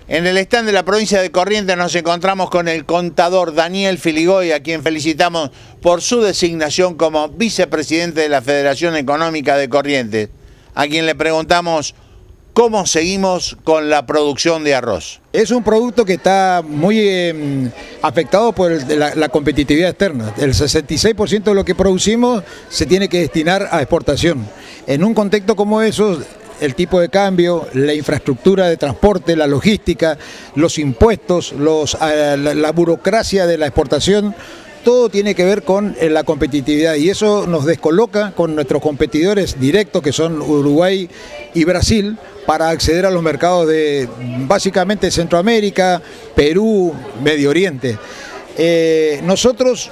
En el stand de la provincia de Corrientes nos encontramos con el contador Daniel Filigoy, a quien felicitamos por su designación como vicepresidente de la Federación Económica de Corrientes, a quien le preguntamos cómo seguimos con la producción de arroz. Es un producto que está muy afectado por la competitividad externa. El 66% de lo que producimos se tiene que destinar a exportación. En un contexto como eso, el tipo de cambio, la infraestructura de transporte, la logística, los impuestos, la burocracia de la exportación, todo tiene que ver con la competitividad y eso nos descoloca con nuestros competidores directos que son Uruguay y Brasil para acceder a los mercados de básicamente Centroamérica, Perú, Medio Oriente. Nosotros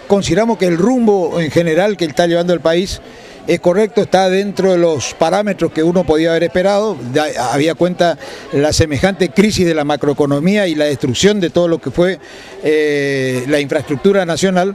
consideramos que el rumbo en general que está llevando el país es correcto, está dentro de los parámetros que uno podía haber esperado, había cuenta la semejante crisis de la macroeconomía y la destrucción de todo lo que fue la infraestructura nacional,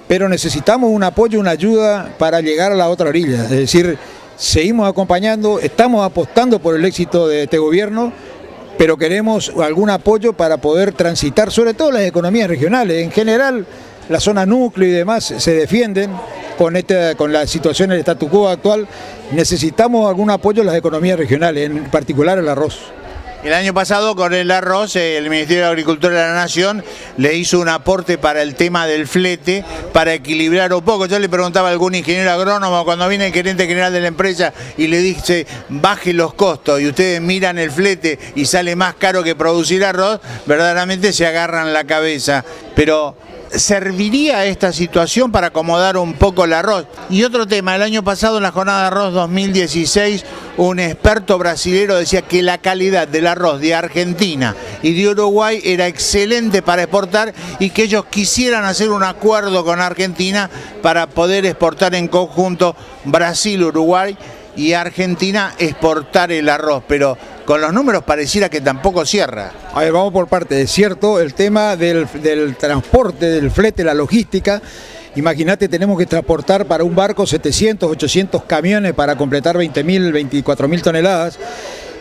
pero necesitamos un apoyo, una ayuda para llegar a la otra orilla, es decir, seguimos acompañando, estamos apostando por el éxito de este gobierno, pero queremos algún apoyo para poder transitar, sobre todo las economías regionales, en general la zona núcleo y demás se defienden con la situación del statu quo actual, necesitamos algún apoyo en las economías regionales, en particular el arroz. El año pasado con el arroz, el Ministerio de Agricultura de la Nación le hizo un aporte para el tema del flete, para equilibrar un poco. Yo le preguntaba a algún ingeniero agrónomo cuando viene el gerente general de la empresa y le dice, baje los costos, y ustedes miran el flete y sale más caro que producir arroz, verdaderamente se agarran la cabeza. Pero ¿serviría esta situación para acomodar un poco el arroz? Y otro tema, el año pasado en la jornada de arroz 2016, un experto brasilero decía que la calidad del arroz de Argentina y de Uruguay era excelente para exportar y que ellos quisieran hacer un acuerdo con Argentina para poder exportar en conjunto Brasil, Uruguay y Argentina, exportar el arroz, pero con los números pareciera que tampoco cierra. A ver, vamos por partes. Es cierto, el tema del transporte, del flete, la logística. Imagínate, tenemos que transportar para un barco 700, 800 camiones para completar 20.000, 24.000 toneladas.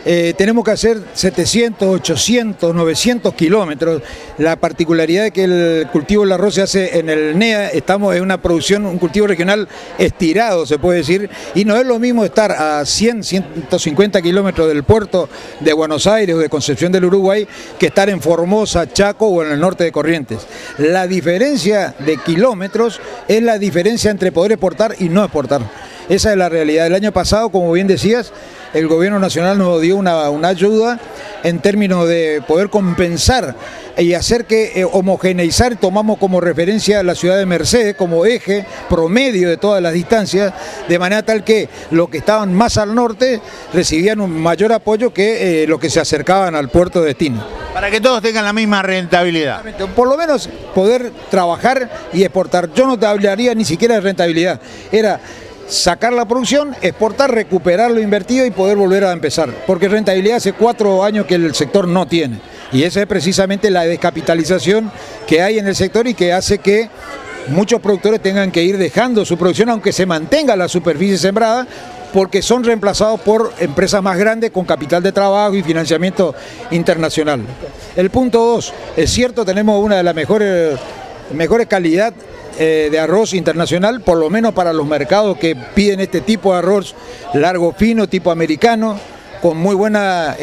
Tenemos que hacer 700, 800, 900 kilómetros. La particularidad de que el cultivo del arroz se hace en el NEA, estamos en una producción, un cultivo regional estirado, se puede decir, y no es lo mismo estar a 100, 150 kilómetros del puerto de Buenos Aires o de Concepción del Uruguay que estar en Formosa, Chaco o en el norte de Corrientes. La diferencia de kilómetros es la diferencia entre poder exportar y no exportar. Esa es la realidad. El año pasado, como bien decías, el gobierno nacional nos dio una ayuda en términos de poder compensar y hacer que homogeneizar, tomamos como referencia la ciudad de Mercedes como eje promedio de todas las distancias, de manera tal que los que estaban más al norte recibían un mayor apoyo que los que se acercaban al puerto de destino. Para que todos tengan la misma rentabilidad. Por lo menos poder trabajar y exportar. Yo no te hablaría ni siquiera de rentabilidad, era sacar la producción, exportar, recuperar lo invertido y poder volver a empezar. Porque rentabilidad hace 4 años que el sector no tiene. Y esa es precisamente la descapitalización que hay en el sector y que hace que muchos productores tengan que ir dejando su producción, aunque se mantenga la superficie sembrada, porque son reemplazados por empresas más grandes con capital de trabajo y financiamiento internacional. El punto 2, es cierto, tenemos una de las mejores calidad de arroz internacional, por lo menos para los mercados que piden este tipo de arroz largo fino, tipo americano, con muy buena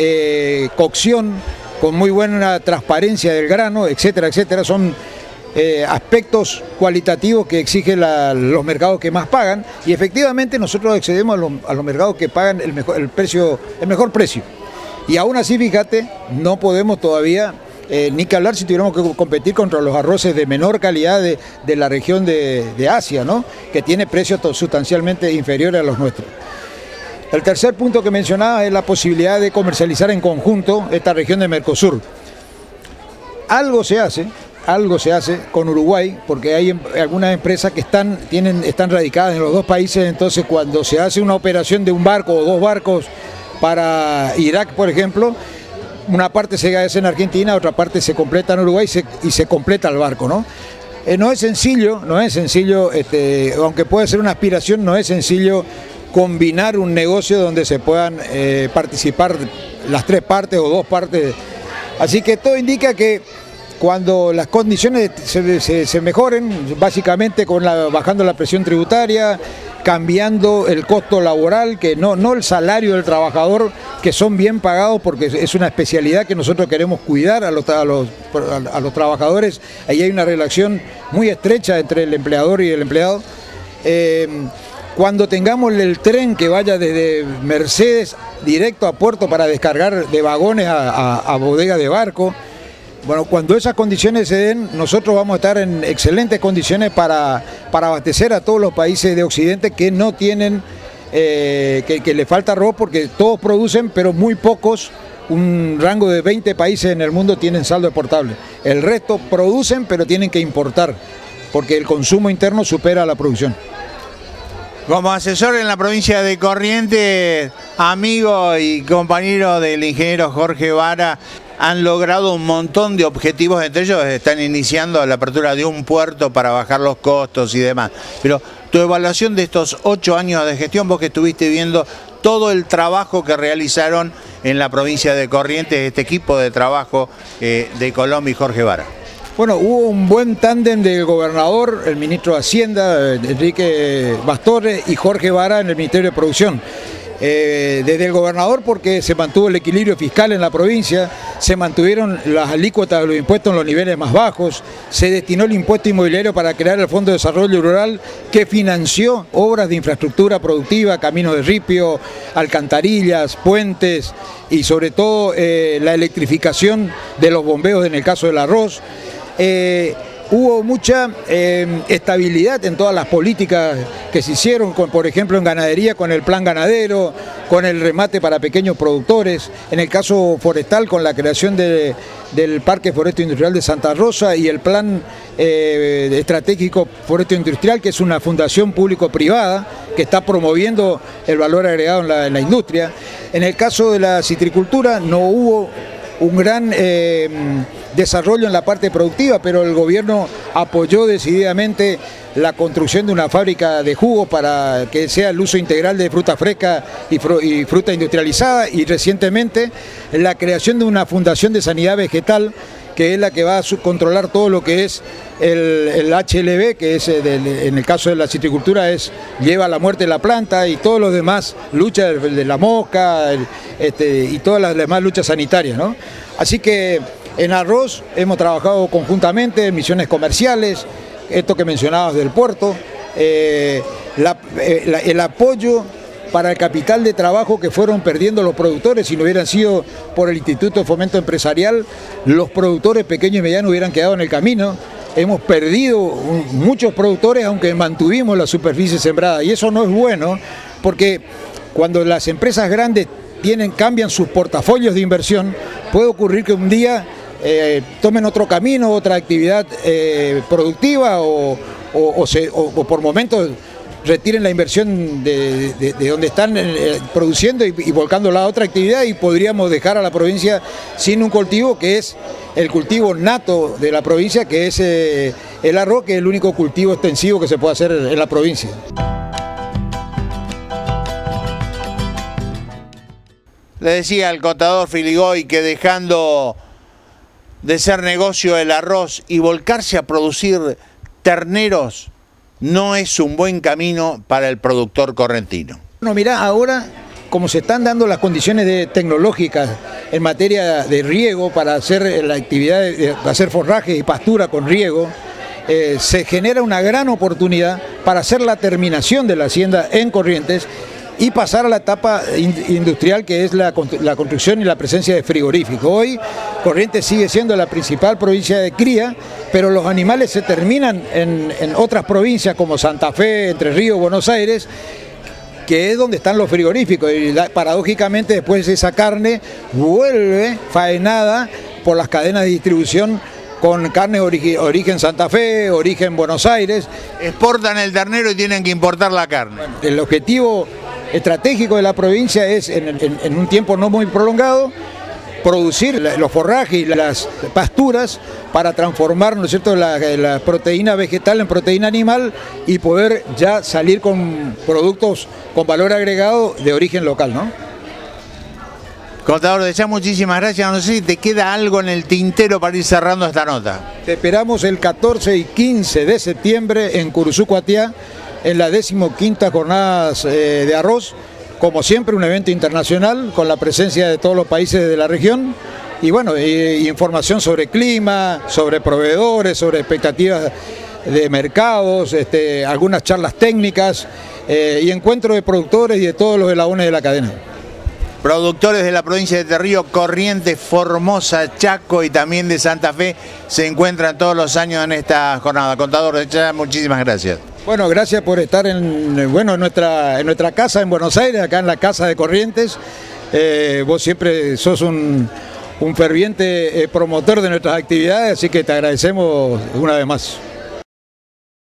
cocción, con muy buena transparencia del grano, etcétera, etcétera. Son aspectos cualitativos que exigen los mercados que más pagan y efectivamente nosotros accedemos a los mercados que pagan el mejor precio. Y aún así, fíjate, no podemos todavía ni que hablar si tuviéramos que competir contra los arroces de menor calidad de la región de Asia, ¿no? Que tiene precios sustancialmente inferiores a los nuestros. El tercer punto que mencionaba es la posibilidad de comercializar en conjunto esta región de Mercosur. Algo se hace con Uruguay, porque hay algunas empresas que están radicadas en los dos países, entonces cuando se hace una operación de un barco o 2 barcos para Irak, por ejemplo, una parte se hace en Argentina, otra parte se completa en Uruguay y se completa el barco, ¿no? No es sencillo, aunque puede ser una aspiración, no es sencillo combinar un negocio donde se puedan participar las 3 partes o 2 partes. Así que todo indica que cuando las condiciones se mejoren, básicamente bajando la presión tributaria, cambiando el costo laboral, que no el salario del trabajador, que son bien pagados porque es una especialidad que nosotros queremos cuidar a los trabajadores. Ahí hay una relación muy estrecha entre el empleador y el empleado. Cuando tengamos el tren que vaya desde Mercedes directo a puerto para descargar de vagones a bodega de barco, bueno, cuando esas condiciones se den, nosotros vamos a estar en excelentes condiciones para abastecer a todos los países de Occidente que no tienen, que le falta arroz, porque todos producen, pero muy pocos, un rango de 20 países en el mundo tienen saldo exportable. El resto producen, pero tienen que importar, porque el consumo interno supera la producción. Como asesor en la provincia de Corrientes, amigo y compañero del ingeniero Jorge Vara, han logrado un montón de objetivos, entre ellos están iniciando la apertura de un puerto para bajar los costos y demás. Pero tu evaluación de estos 8 años de gestión, vos que estuviste viendo todo el trabajo que realizaron en la provincia de Corrientes, este equipo de trabajo de Colom y Jorge Vara. Bueno, hubo un buen tándem del gobernador, el ministro de Hacienda, Enrique Bastores, y Jorge Vara en el Ministerio de Producción. Desde el gobernador, porque se mantuvo el equilibrio fiscal en la provincia, se mantuvieron las alícuotas de los impuestos en los niveles más bajos, se destinó el impuesto inmobiliario para crear el Fondo de Desarrollo Rural, que financió obras de infraestructura productiva, caminos de ripio, alcantarillas, puentes y sobre todo la electrificación de los bombeos en el caso del arroz. Hubo mucha estabilidad en todas las políticas que se hicieron, por ejemplo en ganadería con el plan ganadero, con el remate para pequeños productores, en el caso forestal con la creación del Parque Foresto Industrial de Santa Rosa y el plan estratégico Foresto Industrial, que es una fundación público-privada que está promoviendo el valor agregado en la industria. En el caso de la citricultura no hubo un gran desarrollo en la parte productiva, pero el gobierno apoyó decididamente la construcción de una fábrica de jugos para que sea el uso integral de fruta fresca y fruta industrializada, y recientemente la creación de una fundación de sanidad vegetal, que es la que va a controlar todo lo que es el HLB, que es en el caso de la citricultura lleva a la muerte de la planta, y todos los demás luchas de la mosca y todas las demás luchas sanitarias, ¿no? Así que en arroz hemos trabajado conjuntamente en misiones comerciales, esto que mencionabas del puerto, el apoyo para el capital de trabajo que fueron perdiendo los productores. Si no hubieran sido por el Instituto de Fomento Empresarial, los productores pequeños y medianos hubieran quedado en el camino. Hemos perdido muchos productores, aunque mantuvimos la superficie sembrada, y eso no es bueno, porque cuando las empresas grandes cambian sus portafolios de inversión, puede ocurrir que un día tomen otro camino, otra actividad productiva, o por momentos retiren la inversión de donde están produciendo y volcándola a otra actividad, y podríamos dejar a la provincia sin un cultivo que es el cultivo nato de la provincia, que es el arroz, que es el único cultivo extensivo que se puede hacer en la provincia. Le decía al contador Filigoy que dejando de ser negocio el arroz y volcarse a producir terneros no es un buen camino para el productor correntino. Bueno, mirá, ahora como se están dando las condiciones tecnológicas en materia de riego para hacer la actividad de hacer forraje y pastura con riego, se genera una gran oportunidad para hacer la terminación de la hacienda en Corrientes y pasar a la etapa industrial, que es la construcción y la presencia de frigoríficos. Hoy Corrientes sigue siendo la principal provincia de cría, pero los animales se terminan en otras provincias como Santa Fe, Entre Ríos, Buenos Aires, que es donde están los frigoríficos, y paradójicamente después esa carne vuelve faenada por las cadenas de distribución con carne origen Santa Fe, origen Buenos Aires. Exportan el ternero y tienen que importar la carne. Bueno, el objetivo estratégico de la provincia es, en un tiempo no muy prolongado, producir los forrajes y las pasturas para transformar, ¿no es cierto?, la proteína vegetal en proteína animal, y poder ya salir con productos con valor agregado de origen local, ¿no? Contador, de ya muchísimas gracias. No sé si te queda algo en el tintero para ir cerrando esta nota. Te esperamos el 14 y 15 de septiembre en Curuzú, Cuatiá, en la 15ª jornadas de arroz. Como siempre, un evento internacional con la presencia de todos los países de la región. Y bueno, información sobre clima, sobre proveedores, sobre expectativas de mercados, algunas charlas técnicas y encuentros de productores y de todos los eslabones de la cadena. Productores de la provincia de Entre Ríos, Corrientes, Formosa, Chaco y también de Santa Fe se encuentran todos los años en esta jornada. Contador, de ya muchísimas gracias. Bueno, gracias por estar en nuestra casa en Buenos Aires, acá en la Casa de Corrientes. Vos siempre sos un ferviente promotor de nuestras actividades, así que te agradecemos una vez más.